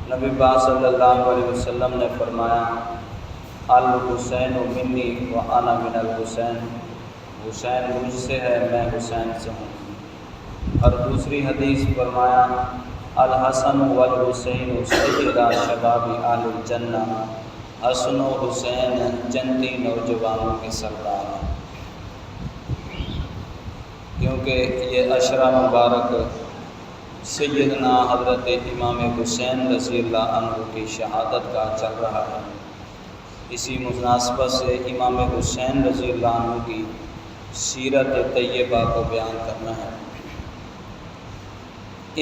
نبی پاک صلی اللہ علیہ وسلم نے فرمایا الحسین منی و انا من الحسین، حسین مجھ سے ہے، میں حسین سے ہوں۔ اور دوسری حدیث فرمایا الحسن والحسین سیدا شباب اہل الجنہ، حسن و حسین جنتی نوجوانوں کے سردار ہیں، کیونکہ یہ عشرہ مبارک سیدنا حضرت امام حسین رضی اللہ عنہ کی شہادت کا چل رہا ہے۔ اسی مناسبت سے امام حسین رضی اللہ عنہ کی سیرت طیبہ کو بیان کرنا ہے۔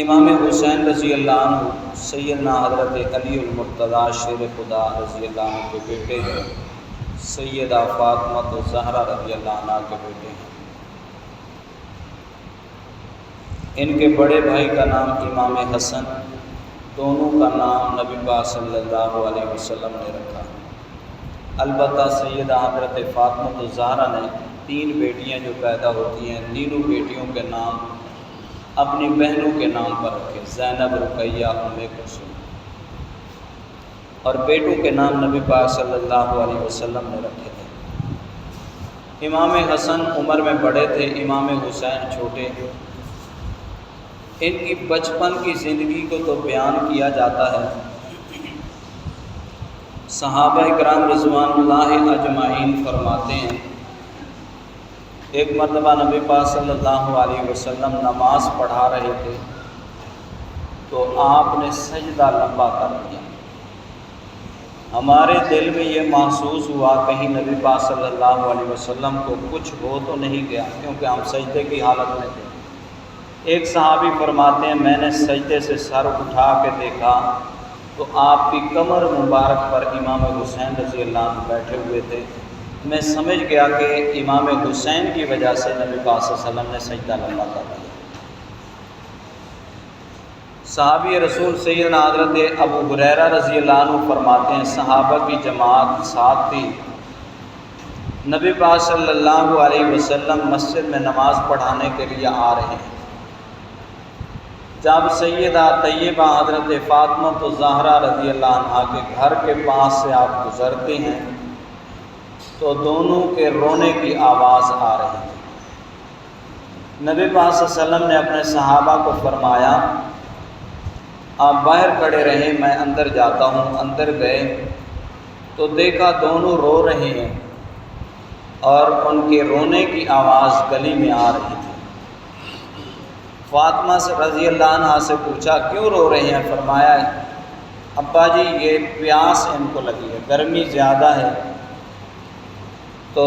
امام حسین رضی اللہ عنہ سیدنا حضرت علی المرتضیٰ شیر خدا رضی اللہ عنہ کے بیٹے ہیں، سیدہ فاطمہ الزہرا رضی اللہ عنہ کے بیٹے ہیں۔ ان کے بڑے بھائی کا نام امام حسن، دونوں کا نام نبی پاک صلی اللہ علیہ وسلم نے رکھا۔ البتہ سیدہ حضرت فاطمہ الزہرا نے 3 بیٹیاں جو پیدا ہوتی ہیں، تینوں بیٹیوں کے نام اپنی بہنوں کے نام پر رکھے، زینب، رقیہ، ام کلثوم، اور بیٹوں کے نام نبی پاک صلی اللہ علیہ وسلم نے رکھے تھے۔ امام حسن عمر میں بڑے تھے، امام حسین چھوٹے۔ ان کی بچپن کی زندگی کو تو بیان کیا جاتا ہے۔ صحابہ کرام رضوان اللہ اجمعین فرماتے ہیں ایک مرتبہ نبی پاک صلی اللہ علیہ وسلم نماز پڑھا رہے تھے تو آپ نے سجدہ لمبا کر دیا۔ ہمارے دل میں یہ محسوس ہوا کہیں نبی پاک صلی اللہ علیہ وسلم کو کچھ ہو تو نہیں گیا، کیونکہ ہم سجدے کی حالت میں تھے۔ ایک صحابی فرماتے ہیں میں نے سجدے سے سر اٹھا کے دیکھا تو آپ کی کمر مبارک پر امام حسین رضی اللہ عنہ بیٹھے ہوئے تھے۔ میں سمجھ گیا کہ امام حسین کی وجہ سے نبی پاک صلی اللہ علیہ وسلم نے سجدہ لمبا کر دیا۔ صحابی رسول سیدنا حضرت ابو ہریرہ رضی اللہ عنہ فرماتے ہیں صحابہ کی جماعت ساتھ تھی، نبی پاک صلی اللہ علیہ وسلم مسجد میں نماز پڑھانے کے لیے آ رہے ہیں۔ جب سیدہ طیبہ حضرت فاطمہ الزہرا رضی اللہ عنہا کے گھر کے پاس سے آپ گزرتے ہیں تو دونوں کے رونے کی آواز آ رہی تھی۔ نبی پاک صلی اللہ علیہ وسلم نے اپنے صحابہ کو فرمایا آپ باہر کھڑے رہیں، میں اندر جاتا ہوں۔ اندر گئے تو دیکھا دونوں رو رہے ہیں اور ان کے رونے کی آواز گلی میں آ رہی تھی۔ فاطمہ سے رضی اللہ عنہ سے پوچھا کیوں رو رہے ہیں؟ فرمایا ابا جی یہ پیاس ان کو لگی ہے، گرمی زیادہ ہے تو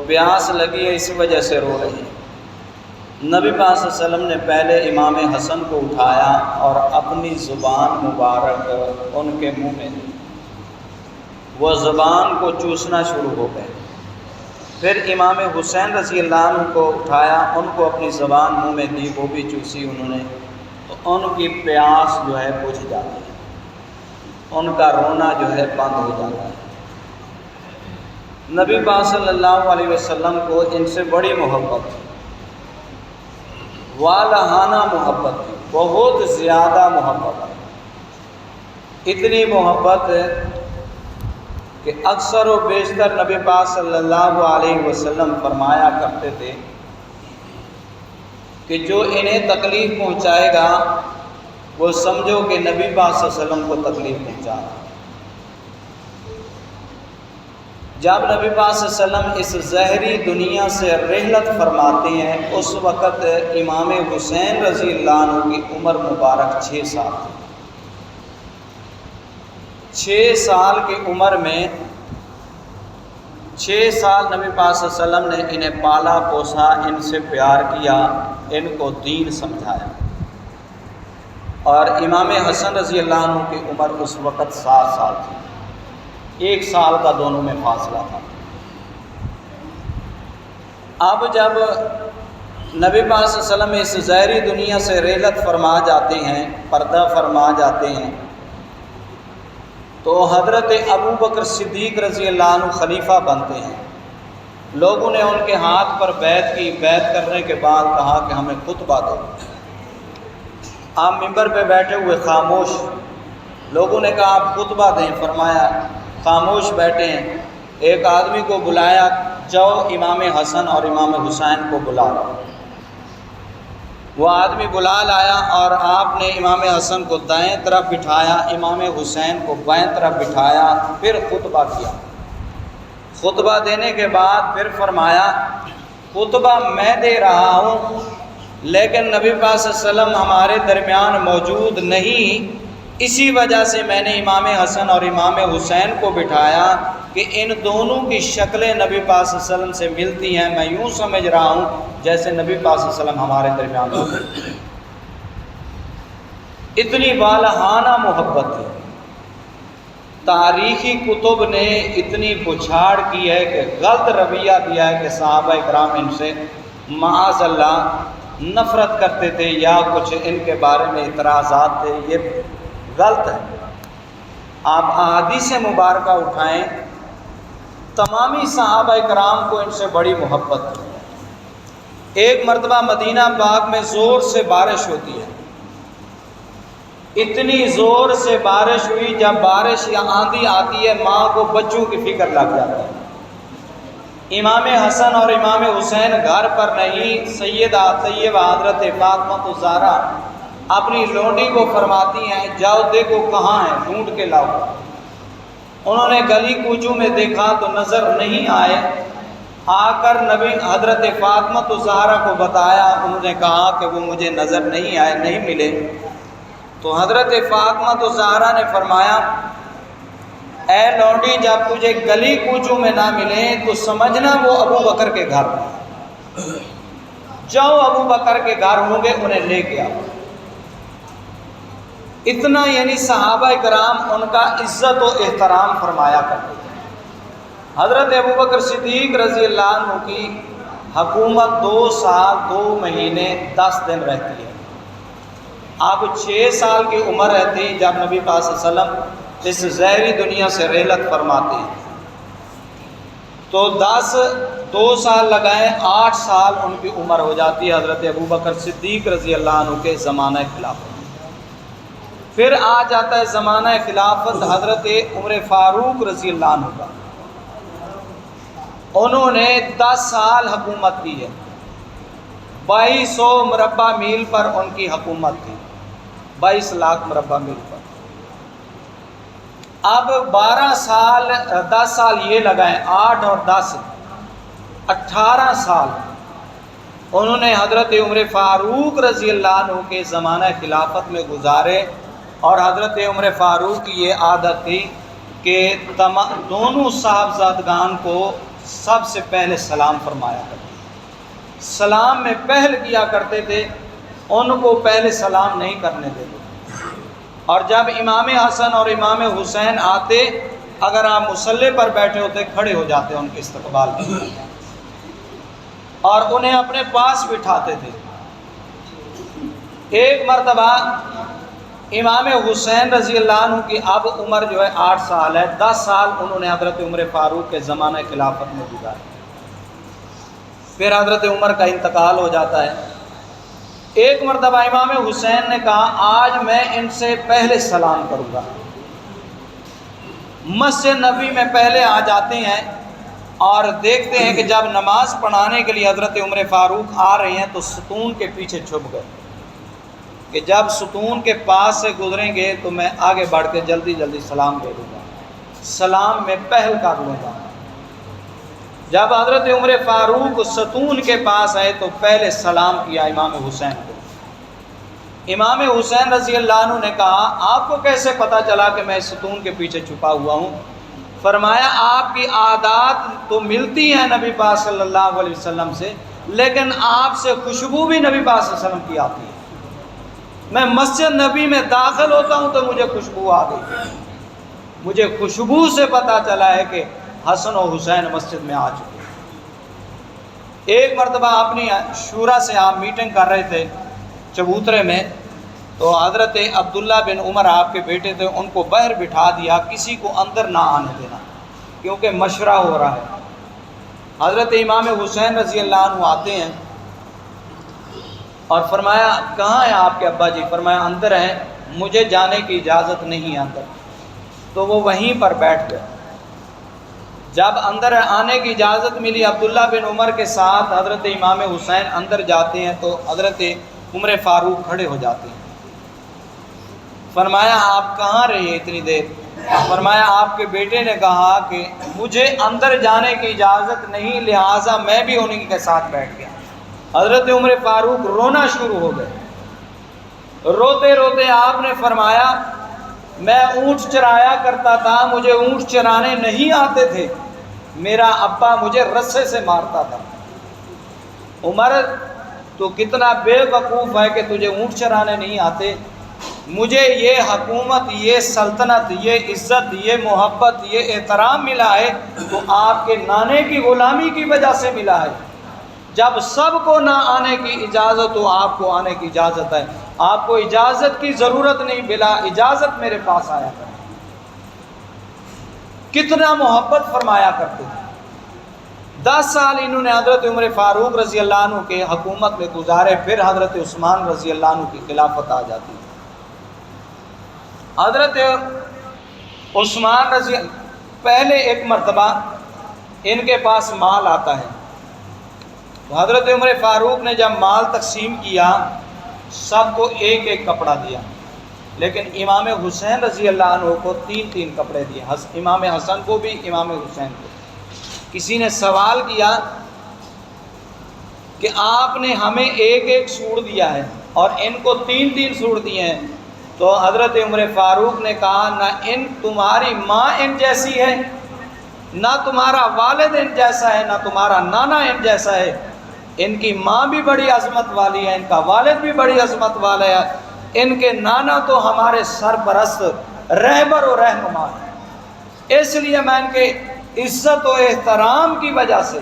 پیاس لگی ہے، اس وجہ سے رو رہے ہیں۔ نبی پاک صلی اللہ علیہ وسلم نے پہلے امام حسن کو اٹھایا اور اپنی زبان مبارک ان کے منہ میں دی، وہ زبان کو چوسنا شروع ہو گئے۔ پھر امام حسین رضی اللہ عنہ کو اٹھایا، ان کو اپنی زبان منہ میں دی، وہ بھی چوسی انہوں نے، تو ان کی پیاس جو ہے بجھ جاتی ہے، ان کا رونا جو ہے بند ہو جاتا ہے۔ نبی پاک صلی اللہ علیہ وسلم کو ان سے بڑی محبت تھی، والہانہ محبت تھی، بہت زیادہ محبت تھی، اتنی محبت کہ اکثر و بیشتر نبی پاک صلی اللہ علیہ وسلم فرمایا کرتے تھے کہ جو انہیں تکلیف پہنچائے گا وہ سمجھو کہ نبی پاک صلی اللہ علیہ وسلم کو تکلیف پہنچا۔ جب نبی پاک صلی اللہ علیہ وسلم اس زہری دنیا سے رحلت فرماتے ہیں اس وقت امام حسین رضی اللہ عنہ کی عمر مبارک 6 سال تھی۔ 6 سال کی عمر میں 6 سال نبی پاک صلی اللہ علیہ وسلم نے انہیں پالا پوسا، ان سے پیار کیا، ان کو دین سمجھایا۔ اور امام حسن رضی اللہ عنہ کی عمر اس وقت 7 سال تھی، 1 سال کا دونوں میں فاصلہ تھا۔ اب جب نبی پاک صلی اللہ علیہ وسلم اس ظاہری دنیا سے رحلت فرما جاتے ہیں، پردہ فرما جاتے ہیں، تو حضرت ابو بکر صدیق رضی اللہ عنہ خلیفہ بنتے ہیں۔ لوگوں نے ان کے ہاتھ پر بیعت کی، بیعت کرنے کے بعد کہا کہ ہمیں خطبہ دو۔ آپ ممبر پہ بیٹھے ہوئے خاموش، لوگوں نے کہا آپ خطبہ دیں، فرمایا خاموش بیٹھے ہیں۔ ایک آدمی کو بلایا، جاؤ امام حسن اور امام حسین کو بلا لاؤ۔ وہ آدمی بلا لایا اور آپ نے امام حسن کو دائیں طرف بٹھایا، امام حسین کو بائیں طرف بٹھایا، پھر خطبہ کیا۔ خطبہ دینے کے بعد پھر فرمایا خطبہ میں دے رہا ہوں لیکن نبی پاک صلی اللہ علیہ وسلم ہمارے درمیان موجود نہیں، اسی وجہ سے میں نے امام حسن اور امام حسین کو بٹھایا کہ ان دونوں کی شکلیں نبی پاک صلی اللہ علیہ وسلم سے ملتی ہیں، میں یوں سمجھ رہا ہوں جیسے نبی پاک صلی اللہ علیہ وسلم ہمارے درمیان موجود ہیں۔ اتنی والہانہ محبت ہے۔ تاریخی کتب نے اتنی بچھاڑ کی ہے کہ غلط رویہ دیا ہے کہ صحابہ کرام ان سے معاذ اللہ نفرت کرتے تھے یا کچھ ان کے بارے میں اعتراضات تھے، یہ غلط ہے۔ آپ احادیث مبارکہ اٹھائیں، تمامی صحابہ کرام کو ان سے بڑی محبت ہے۔ ایک مرتبہ مدینہ پاک میں زور سے بارش ہوتی ہے، اتنی زور سے بارش ہوئی، جب بارش یا آندھی آتی ہے ماں کو بچوں کی فکر لگ جاتی ہے۔ امام حسن اور امام حسین گھر پر نہیں، سیدہ طیبہ حضرت فاطمہ الزہرا اپنی لونڈی کو فرماتی ہیں جاؤ دیکھو کہاں ہیں، ڈھونڈ کے لاؤ۔ انہوں نے گلی کوچوں میں دیکھا تو نظر نہیں آئے، آ کر نبی حضرت فاطمہ الزہرا کو بتایا، انہوں نے کہا کہ وہ مجھے نظر نہیں آئے، نہیں ملے۔ تو حضرت فاطمہ الزہرا نے فرمایا اے لونڈی، جب تجھے گلی کوچوں میں نہ ملیں تو سمجھنا وہ ابو بکر کے گھر میں، جاؤ ابو بکر کے گھر ہوں گے، انہیں لے کے آؤ۔ اتنا یعنی صحابہ کرام ان کا عزت و احترام فرمایا کرتے تھے۔ حضرت ابو بکر صدیق رضی اللہ عنہ کی حکومت 2 سال 2 مہینے 10 دن رہتی ہے۔ آپ 6 سال کی عمر رہتی جب نبی پاک صلی اللہ علیہ وسلم اس ظاہری دنیا سے رحلت فرماتے ہیں، تو 2 سال لگائیں 8 سال ان کی عمر ہو جاتی ہے حضرت ابو بکر صدیق رضی اللہ عنہ کے زمانہ خلافت۔ پھر آ جاتا ہے زمانہ خلافت حضرت عمر فاروق رضی اللہ عنہ کا، انہوں نے 10 سال حکومت کی ہے، 2200 مربع میل پر ان کی حکومت تھی، 22 لاکھ مربع میل پر۔ اب 12 سال 10 سال یہ لگائیں، 8 اور 10 18 سال انہوں نے حضرت عمر فاروق رضی اللہ عنہ کے زمانہ خلافت میں گزارے، اور حضرت عمر فاروق کی یہ عادت تھی کہ دونوں صاحبزادگان کو سب سے پہلے سلام فرمایا کرتے، سلام میں پہل کیا کرتے تھے، ان کو پہلے سلام نہیں کرنے دیتے۔ اور جب امام حسن اور امام حسین آتے، اگر آپ مصلی پر بیٹھے ہوتے کھڑے ہو جاتے ان کے استقبال میں، اور انہیں اپنے پاس بٹھاتے تھے۔ ایک مرتبہ امام حسین رضی اللہ عنہ کی اب عمر جو ہے 8 سال ہے، 10 سال انہوں نے حضرت عمر فاروق کے زمانہ خلافت میں گزارے۔ پھر حضرت عمر کا انتقال ہو جاتا ہے۔ ایک مرتبہ امام حسین نے کہا آج میں ان سے پہلے سلام کروں گا۔ مسجد نبوی میں پہلے آ جاتے ہیں اور دیکھتے ہیں کہ جب نماز پڑھانے کے لیے حضرت عمر فاروق آ رہے ہیں تو ستون کے پیچھے چھپ گئے کہ جب ستون کے پاس سے گزریں گے تو میں آگے بڑھ کے جلدی جلدی سلام دے دوں گا، سلام میں پہل کر لوں گا۔ جب حضرت عمر فاروق ستون کے پاس آئے تو پہلے سلام کیا امام حسین کو۔ امام حسین رضی اللہ عنہ نے کہا آپ کو کیسے پتہ چلا کہ میں ستون کے پیچھے چھپا ہوا ہوں؟ فرمایا آپ کی عادات تو ملتی ہیں نبی پاک صلی اللہ علیہ وسلم سے، لیکن آپ سے خوشبو بھی نبی پاک صلی اللہ علیہ وسلم کی آتی ہے۔ میں مسجد نبی میں داخل ہوتا ہوں تو مجھے خوشبو آ گئی، مجھے خوشبو سے پتہ چلا ہے کہ حسن و حسین مسجد میں آ چکے ہیں۔ ایک مرتبہ اپنی شورا سے آپ میٹنگ کر رہے تھے چبوترے میں، تو حضرت عبداللہ بن عمر آپ کے بیٹے تھے، ان کو باہر بٹھا دیا، کسی کو اندر نہ آنے دینا کیونکہ مشورہ ہو رہا ہے۔ حضرت امام حسین رضی اللہ عنہ آتے ہیں اور فرمایا کہاں ہیں آپ کے ابا جی؟ فرمایا اندر ہیں، مجھے جانے کی اجازت نہیں اندر۔ تو وہ وہیں پر بیٹھ گئے۔ جب اندر آنے کی اجازت ملی عبداللہ بن عمر کے ساتھ حضرت امام حسین اندر جاتے ہیں تو حضرت عمر فاروق کھڑے ہو جاتے ہیں۔ فرمایا آپ کہاں رہے اتنی دیر؟ فرمایا آپ کے بیٹے نے کہا کہ مجھے اندر جانے کی اجازت نہیں، لہٰذا میں بھی انہیں کے ساتھ بیٹھ گیا۔ حضرت عمر فاروق رونا شروع ہو گئے۔ روتے روتے آپ نے فرمایا میں اونٹ چرایا کرتا تھا، مجھے اونٹ چرانے نہیں آتے تھے، میرا ابا مجھے رسے سے مارتا تھا۔ عمر تو کتنا بے وقوف ہے کہ تجھے اونٹ چرانے نہیں آتے، مجھے یہ حکومت، یہ سلطنت، یہ عزت، یہ محبت، یہ احترام ملا ہے تو آپ کے نانے کی غلامی کی وجہ سے ملا ہے۔ جب سب کو نہ آنے کی اجازت ہو آپ کو آنے کی اجازت ہے، آپ کو اجازت کی ضرورت نہیں، بلا اجازت میرے پاس آیا کریں۔ کتنا محبت فرمایا کرتے تھے۔ 10 سال انہوں نے حضرت عمر فاروق رضی اللہ عنہ کے حکومت میں گزارے، پھر حضرت عثمان رضی اللہ عنہ کی خلافت آ جاتی ہے۔ حضرت عثمان رضی پہلے ایک مرتبہ ان کے پاس مال آتا ہے تو حضرت عمر فاروق نے جب مال تقسیم کیا سب کو ایک ایک کپڑا دیا، لیکن امام حسین رضی اللہ عنہ کو 3 کپڑے دیے، امام حسن کو بھی، امام حسین کو۔ کسی نے سوال کیا کہ آپ نے ہمیں ایک سوٹ دیا ہے اور ان کو 3 سوٹ دیے ہیں، تو حضرت عمر فاروق نے کہا نہ تمہاری ماں ان جیسی ہے، نہ تمہارا والد ان جیسا ہے، نہ تمہارا نانا ان جیسا ہے، ان کی ماں بھی بڑی عظمت والی ہے، ان کا والد بھی بڑی عظمت والا ہے، ان کے نانا تو ہمارے سرپرست، رہبر و رہنما ہے۔ اس لیے میں ان کے عزت و احترام کی وجہ سے،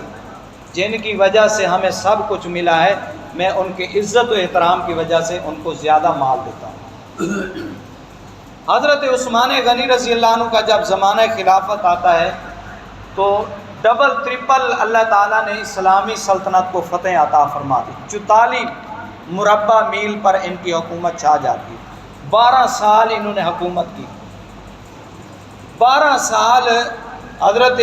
جن کی وجہ سے ہمیں سب کچھ ملا ہے، میں ان کے عزت و احترام کی وجہ سے ان کو زیادہ مال دیتا ہوں۔ حضرت عثمان غنی رضی اللہ عنہ کا جب زمانہ خلافت آتا ہے تو ڈبل ٹرپل اللہ تعالیٰ نے اسلامی سلطنت کو فتح عطا فرما دی، 44 مربع میل پر ان کی حکومت چھا جاتی ہے۔ 12 سال انہوں نے حکومت کی، 12 سال حضرت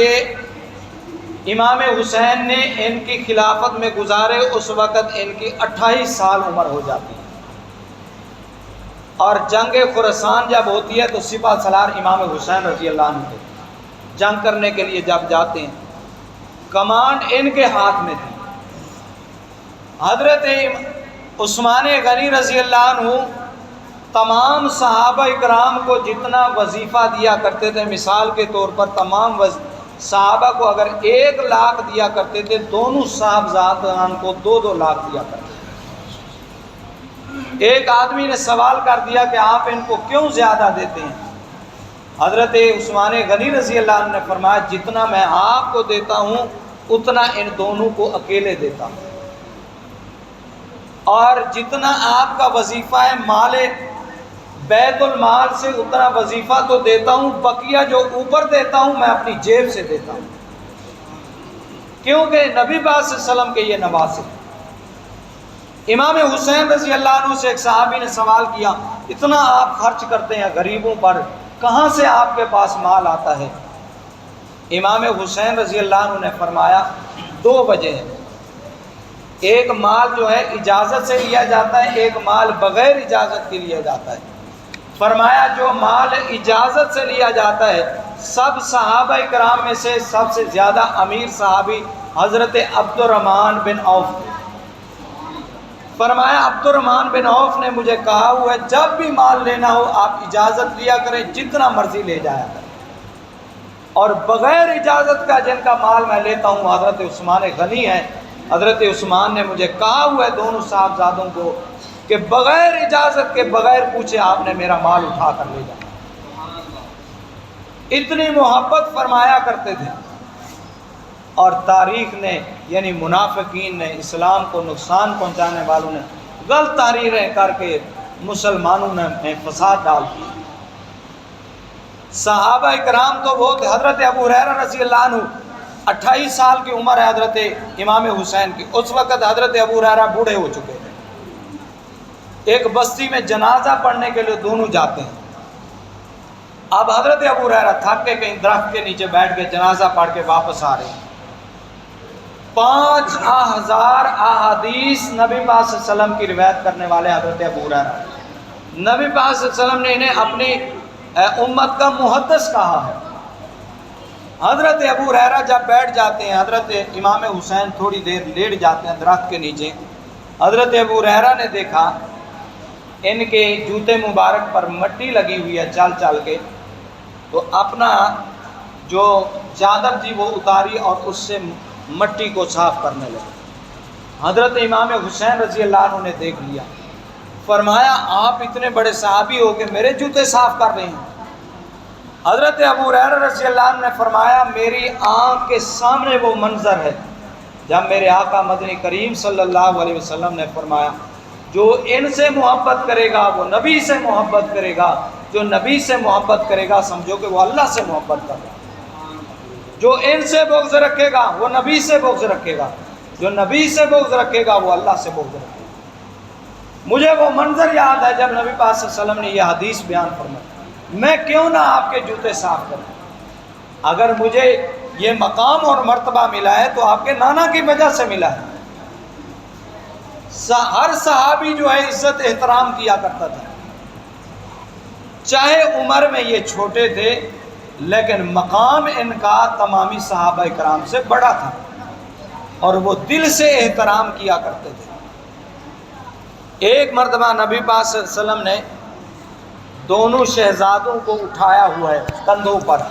امام حسین نے ان کی خلافت میں گزارے، اس وقت ان کی 28 سال عمر ہو جاتی ہے۔ اور جنگ خراسان جب ہوتی ہے تو سپہ سالار امام حسین رضی اللہ عنہ کو جنگ کرنے کے لیے جب جاتے ہیں، کمانڈ ان کے ہاتھ میں تھی۔ حضرت عثمان غنی رضی اللہ عنہ تمام صحابہ اکرام کو جتنا وظیفہ دیا کرتے تھے، مثال کے طور پر تمام صحابہ کو اگر 1 لاکھ دیا کرتے تھے، دونوں صاحبزادان کو 2 لاکھ دیا کرتے تھے۔ ایک آدمی نے سوال کر دیا کہ آپ ان کو کیوں زیادہ دیتے ہیں؟ حضرت عثمان غنی رضی اللہ عنہ نے فرمایا جتنا میں آپ کو دیتا ہوں اتنا ان دونوں کو اکیلے دیتا ہوں، اور جتنا آپ کا وظیفہ ہے مال بیت المال سے اتنا وظیفہ تو دیتا ہوں، بقیہ جو اوپر دیتا ہوں میں اپنی جیب سے دیتا ہوں، کیونکہ نبی پاک صلی اللہ علیہ وسلم کے یہ نواسے۔ امام حسین رضی اللہ عنہ سے ایک صحابی نے سوال کیا اتنا آپ خرچ کرتے ہیں غریبوں پر، کہاں سے آپ کے پاس مال آتا ہے؟ امام حسین رضی اللہ عنہ نے فرمایا 2 وجہ ہیں، ایک مال جو ہے اجازت سے لیا جاتا ہے، ایک مال بغیر اجازت کے لیا جاتا ہے۔ فرمایا جو مال اجازت سے لیا جاتا ہے، سب صحابہ کرام میں سے سب سے زیادہ امیر صحابی حضرت عبد الرحمن بن عوف تھے۔ فرمایا عبد الرحمن بن عوف نے مجھے کہا ہوا ہے جب بھی مال لینا ہو آپ اجازت لیا کریں، جتنا مرضی لے جایا کریں، اور بغیر اجازت کا جن کا مال میں لیتا ہوں حضرت عثمان غنی ہیں۔ حضرت عثمان نے مجھے کہا ہوا ہے دونوں صاحبزادوں کو کہ بغیر اجازت کے، بغیر پوچھے آپ نے میرا مال اٹھا کر لے جانا۔ اتنی محبت فرمایا کرتے تھے، اور تاریخ نے یعنی منافقین نے، اسلام کو نقصان پہنچانے والوں نے غلط تحریریں کر کے مسلمانوں نے فساد ڈال دی۔ صحابہ کرام تو بہت، حضرت ابو ہریرہ رضی اللہ عنہ 28 سال کی عمر ہے حضرت امام حسین کی، اس وقت حضرت ابو ہریرہ بوڑھے ہو چکے تھے۔ ایک بستی میں جنازہ پڑھنے کے لیے دونوں جاتے ہیں۔ اب حضرت ابو ہریرہ تھک کے کہیں درخت کے نیچے بیٹھ کے جنازہ پڑھ کے واپس آ رہے ہیں۔ 5000 احادیث نبی پاک صلی اللہ علیہ وسلم کی روایت کرنے والے حضرت ابو ہریرہ، نبی پاک صلی اللہ علیہ وسلم نے انہیں اپنی امت کا محدث کہا ہے۔ حضرت ابو ہریرہ جب بیٹھ جاتے ہیں، حضرت امام حسین تھوڑی دیر لیٹ جاتے ہیں درخت کے نیچے۔ حضرت ابو ہریرہ نے دیکھا ان کے جوتے مبارک پر مٹی لگی ہوئی ہے چل چل کے، تو اپنا جو چادر تھی وہ اتاری اور اس سے مٹی کو صاف کرنے لگے۔ حضرت امام حسین رضی اللہ عنہ نے دیکھ لیا، فرمایا آپ اتنے بڑے صحابی ہو کہ میرے جوتے صاف کر رہے ہیں۔ حضرت ابو ہریرہ رضی اللہ عنہ نے فرمایا میری آنکھ کے سامنے وہ منظر ہے جب میرے آقا مدنی کریم صلی اللہ علیہ وسلم نے فرمایا جو ان سے محبت کرے گا وہ نبی سے محبت کرے گا، جو نبی سے محبت کرے گا سمجھو کہ وہ اللہ سے محبت کر رہا ہے، جو ان سے بغض رکھے گا وہ نبی سے بغض رکھے گا، جو نبی سے بغض رکھے گا وہ اللہ سے بغض رکھے گا۔ مجھے وہ منظر یاد ہے جب نبی پاک صلی اللہ علیہ وسلم نے یہ حدیث بیان فرمائی، میں کیوں نہ آپ کے جوتے صاف کروں؟ اگر مجھے یہ مقام اور مرتبہ ملا ہے تو آپ کے نانا کی وجہ سے ملا ہے۔ ہر صحابی جو ہے عزت احترام کیا کرتا تھا، چاہے عمر میں یہ چھوٹے تھے لیکن مقام ان کا تمامی صحابہ کرام سے بڑا تھا اور وہ دل سے احترام کیا کرتے تھے۔ ایک مرتبہ نبی پاک صلی اللہ علیہ وسلم نے دونوں شہزادوں کو اٹھایا ہوا ہے کندھوں پر،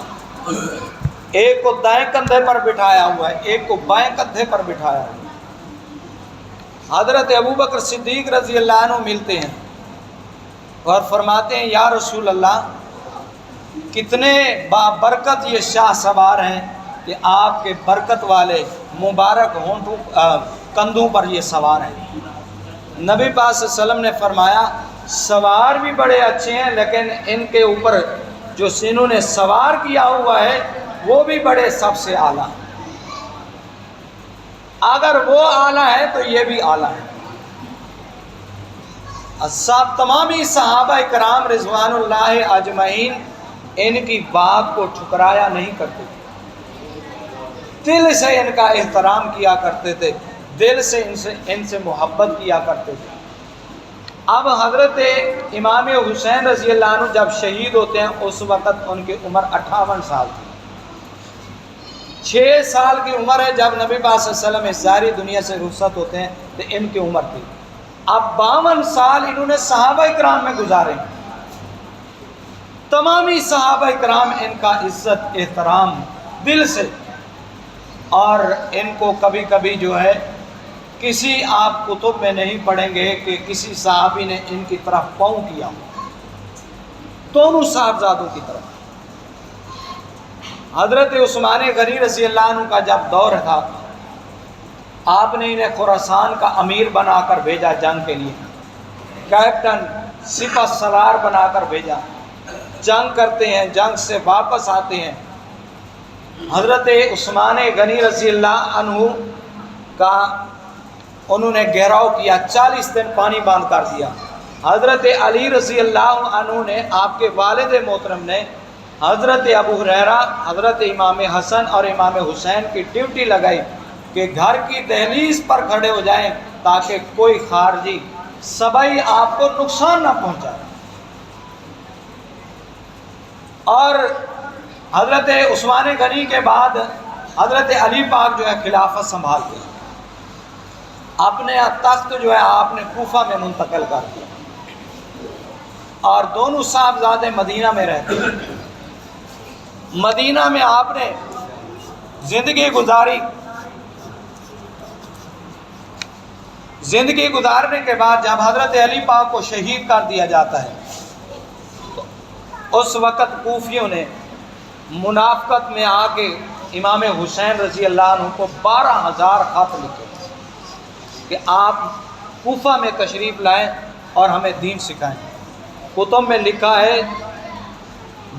ایک کو دائیں کندھے پر بٹھایا ہوا ہے، ایک کو بائیں کندھے پر بٹھایا ہوا ہے۔ حضرت ابو بکر صدیق رضی اللہ عنہ ملتے ہیں اور فرماتے ہیں یا رسول اللہ کتنے بابرکت یہ شاہ سوار ہیں کہ آپ کے برکت والے مبارک ہونٹوں کندھوں پر یہ سوار ہیں۔ نبی پاک صلی اللہ علیہ وسلم نے فرمایا سوار بھی بڑے اچھے ہیں لیکن ان کے اوپر جو انہوں نے سوار کیا ہوا ہے وہ بھی بڑے سب سے اعلیٰ، اگر وہ اعلیٰ ہے تو یہ بھی اعلیٰ ہے۔ سب تمامی صحابہ کرام رضوان اللہ اجمعین ان کی بات کو ٹھکرایا نہیں کرتے تھے، دل سے ان کا احترام کیا کرتے تھے، دل سے ان سے محبت کیا کرتے تھے۔ اب حضرت امام حسین رضی اللہ عنہ جب شہید ہوتے ہیں اس وقت ان کی عمر 58 سال تھی۔ 6 سال کی عمر ہے جب نبی پاک صلی اللہ علیہ وسلم اس ظاہری دنیا سے رخصت ہوتے ہیں تو ان کی عمر تھی۔ اب 52 سال انہوں نے صحابہ کرام میں گزارے، تمامی صحابہ کرام ان کا عزت احترام دل سے، اور ان کو کبھی کبھی جو ہے کسی آپ کتب میں نہیں پڑھیں گے کہ کسی صحابی نے ان کی طرف پاؤں کیا، دونوں صاحبزادوں کی طرف۔ حضرت عثمان غنی رضی اللہ عنہ کا جب دور تھا آپ نے انہیں خراسان کا امیر بنا کر بھیجا جنگ کے لیے، کیپٹن سپہ سالار بنا کر بھیجا، جنگ کرتے ہیں، جنگ سے واپس آتے ہیں۔ حضرت عثمان غنی رضی اللہ عنہ کا انہوں نے گھیراؤ کیا، 40 دن پانی باندھ کر دیا۔ حضرت علی رضی اللہ عنہ نے آپ کے والد محترم نے حضرت ابو ہریرہ، حضرت امام حسن اور امام حسین کی ڈیوٹی لگائی کہ گھر کی دہلیز پر کھڑے ہو جائیں تاکہ کوئی خارجی صبئی آپ کو نقصان نہ پہنچائے۔ اور حضرت عثمان غنی کے بعد حضرت علی پاک جو ہے خلافت سنبھالتے ہیں، اپنے تخت جو ہے آپ نے کوفہ میں منتقل کر دیا، اور دونوں صاحبزادے مدینہ میں رہتے ہیں۔ مدینہ میں آپ نے زندگی گزاری، زندگی گزارنے کے بعد جب حضرت علی پاک کو شہید کر دیا جاتا ہے تو اس وقت کوفیوں نے منافقت میں آ کے امام حسین رضی اللہ عنہ کو 12,000 خط لکھے کہ آپ کوفہ میں تشریف لائیں اور ہمیں دین سکھائیں۔ کتب میں لکھا ہے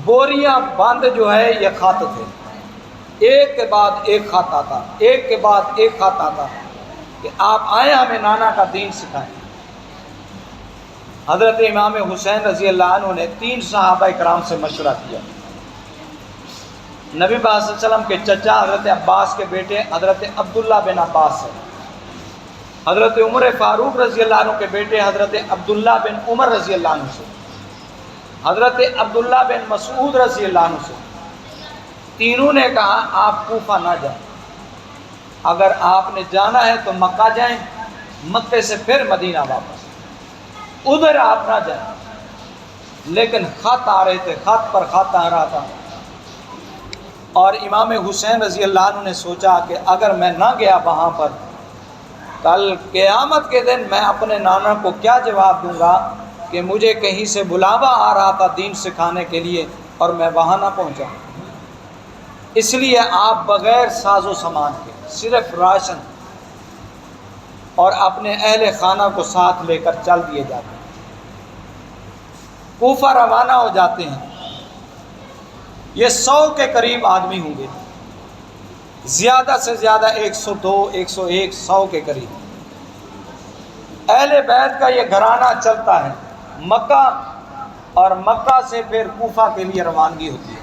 بوریاں بند جو ہے یہ خط تھے، ایک کے بعد ایک خط آتا، ایک کے بعد ایک خط آتا کہ آپ آئیں ہمیں نانا کا دین سکھائیں۔ حضرت امام حسین رضی اللہ عنہ نے 3 صحابہ کرام سے مشورہ کیا۔ نبی پاک صلی اللہ علیہ وسلم کے چچا حضرت عباس کے بیٹے حضرت عبداللہ بن عباس ہیں، حضرت عمر فاروق رضی اللہ عنہ کے بیٹے حضرت عبداللہ بن عمر رضی اللہ عنہ سے، حضرت عبداللہ بن مسعود رضی اللہ عنہ سے۔ تینوں نے کہا آپ کوفہ نہ جائیں، اگر آپ نے جانا ہے تو مکہ جائیں، مکے سے پھر مدینہ واپس، ادھر آپ نہ جائیں۔ لیکن خط آ رہے تھے، خط پر خط آ رہا تھا، اور امام حسین رضی اللہ عنہ نے سوچا کہ اگر میں نہ گیا وہاں پر، کل قیامت کے دن میں اپنے نانا کو کیا جواب دوں گا کہ مجھے کہیں سے بلاوا آ رہا تھا دین سکھانے کے لیے اور میں وہاں نہ پہنچا۔ اس لیے آپ بغیر ساز و سامان کے صرف راشن اور اپنے اہل خانہ کو ساتھ لے کر چل دیے جاتے ہیں، کوفہ روانہ ہو جاتے ہیں۔ یہ 100 کے قریب آدمی ہوں گے، زیادہ سے زیادہ 102 101 100 کے قریب۔ اہل بیت کا یہ گھرانہ چلتا ہے مکہ، اور مکہ سے پھر کوفہ کے لیے روانگی ہوتی ہے۔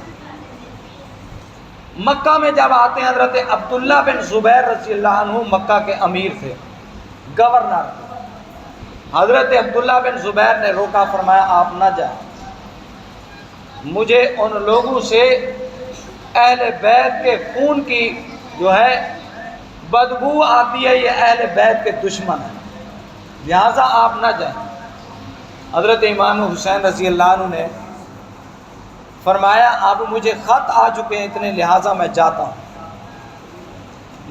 مکہ میں جب آتے ہیں، حضرت عبداللہ بن زبیر رضی اللہ عنہ مکہ کے امیر تھے، گورنر تھے۔ حضرت عبداللہ بن زبیر نے روکا، فرمایا آپ نہ جائیں، مجھے ان لوگوں سے اہل بیت کے خون کی جو ہے بدبو آتی ہے، یہ اہل بیت کے دشمن ہیں، لہٰذا آپ نہ جائیں۔ حضرت امام حسین رضی اللہ عنہ نے فرمایا اب مجھے خط آ چکے ہیں اتنے، لہٰذا میں جاتا ہوں۔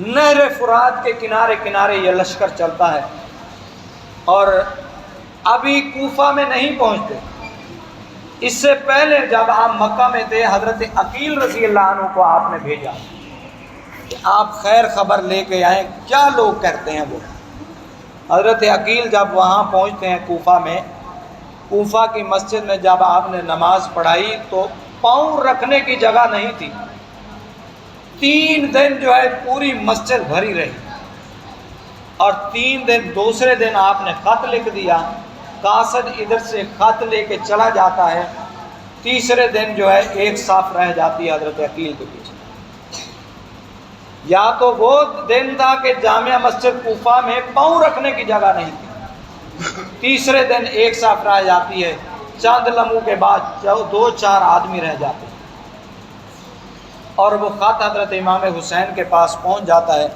نہر فرات کے کنارے کنارے یہ لشکر چلتا ہے، اور ابھی کوفہ میں نہیں پہنچتے۔ اس سے پہلے جب آپ مکہ میں تھے، حضرت عقیل رضی اللہ عنہ کو آپ نے بھیجا کہ آپ خیر خبر لے کے آئیں، کیا لوگ کہتے ہیں وہ۔ حضرت عقیل جب وہاں پہنچتے ہیں کوفہ میں، کوفہ کی مسجد میں جب آپ نے نماز پڑھائی تو پاؤں رکھنے کی جگہ نہیں تھی۔ 3 دن جو ہے پوری مسجد بھری رہی، اور 3 دن دوسرے دن آپ نے خط لکھ دیا، قاصد ادھر سے خط لے کے چلا جاتا ہے، تیسرے دن جو ہے ایک صف رہ جاتی ہے حضرت عقیل کے پیچھے۔ یا تو وہ دن تھا کہ جامع مسجد کوفہ میں پاؤں رکھنے کی جگہ نہیں تھی، تیسرے دن ایک صف رہ جاتی ہے، چند لمحوں کے بعد 2-4 آدمی رہ جاتے ہیں، اور وہ خط حضرت امام حسین کے پاس پہنچ جاتا ہے۔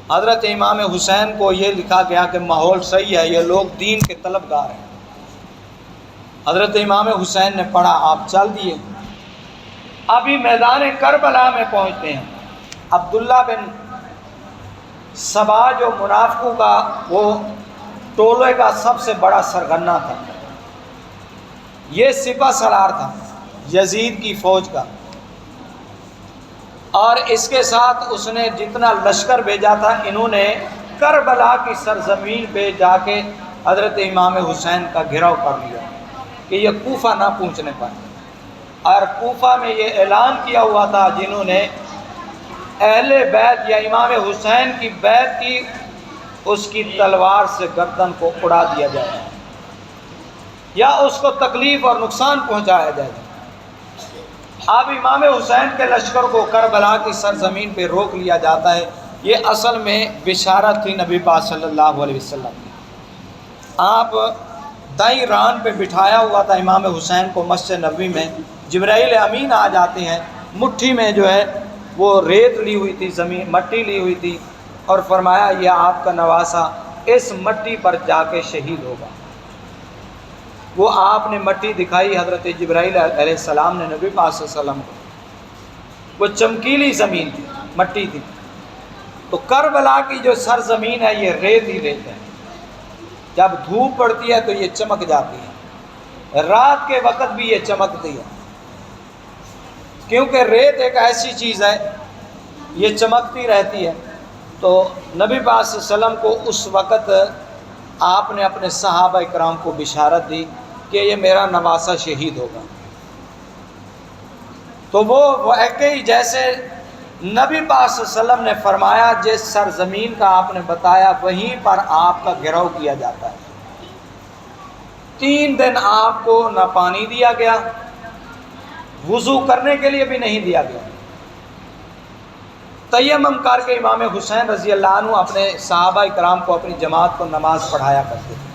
حضرت امام حسین کو یہ لکھا گیا کہ ماحول صحیح ہے، یہ لوگ دین کے طلبگار ہیں۔ حضرت امام حسین نے پڑھا، آپ چل دیے۔ ابھی میدان کربلا میں پہنچتے ہیں، عبداللہ بن سبا جو منافقوں کا وہ ٹولے کا سب سے بڑا سرغنہ تھا، یہ سپہ سالار تھا یزید کی فوج کا، اور اس کے ساتھ اس نے جتنا لشکر بھیجا تھا، انہوں نے کربلا کی سرزمین پہ جا کے حضرت امام حسین کا گھیراؤ کر لیا کہ یہ کوفہ نہ پہنچنے پائے۔ اور کوفہ میں یہ اعلان کیا ہوا تھا، جنہوں نے اہل بیت یا امام حسین کی بیعت کی، اس کی تلوار سے گردن کو اڑا دیا جائے یا اس کو تکلیف اور نقصان پہنچایا جائے۔ اب امام حسین کے لشکر کو کربلا کی سرزمین پہ روک لیا جاتا ہے۔ یہ اصل میں بشارت تھی نبی پاک صلی اللہ علیہ وسلم کی۔ آپ دائیں ران پہ بٹھایا ہوا تھا امام حسین کو مسجد نبوی میں، جبرائیل امین آ جاتے ہیں، مٹھی میں جو ہے وہ ریت لی ہوئی تھی، زمین مٹی لی ہوئی تھی، اور فرمایا یہ آپ کا نواسا اس مٹی پر جا کے شہید ہوگا۔ وہ آپ نے مٹی دکھائی حضرت جبرائیل علیہ السلام نے نبی پاک صلی اللہ علیہ وسلم کو، وہ چمکیلی زمین تھی، مٹی تھی۔ تو کربلا کی جو سرزمین ہے یہ ریت ہی ریت ہے، جب دھوپ پڑتی ہے تو یہ چمک جاتی ہے، رات کے وقت بھی یہ چمکتی ہے، کیونکہ ریت ایک ایسی چیز ہے یہ چمکتی رہتی ہے۔ تو نبی پاک صلی اللہ علیہ وسلم کو اس وقت آپ نے اپنے صحابہ کرام کو بشارت دی کہ یہ میرا نواسا شہید ہوگا۔ تو وہ ایک ہی جیسے نبی پاک صلی اللہ علیہ وسلم نے فرمایا، جس سرزمین کا آپ نے بتایا وہیں پر آپ کا گھیراؤ کیا جاتا ہے۔ 3 دن آپ کو نہ پانی دیا گیا، وضو کرنے کے لیے بھی نہیں دیا گیا۔ تیمم کر کے امام حسین رضی اللہ عنہ اپنے صحابہ کرام کو، اپنی جماعت کو نماز پڑھایا کرتے تھے۔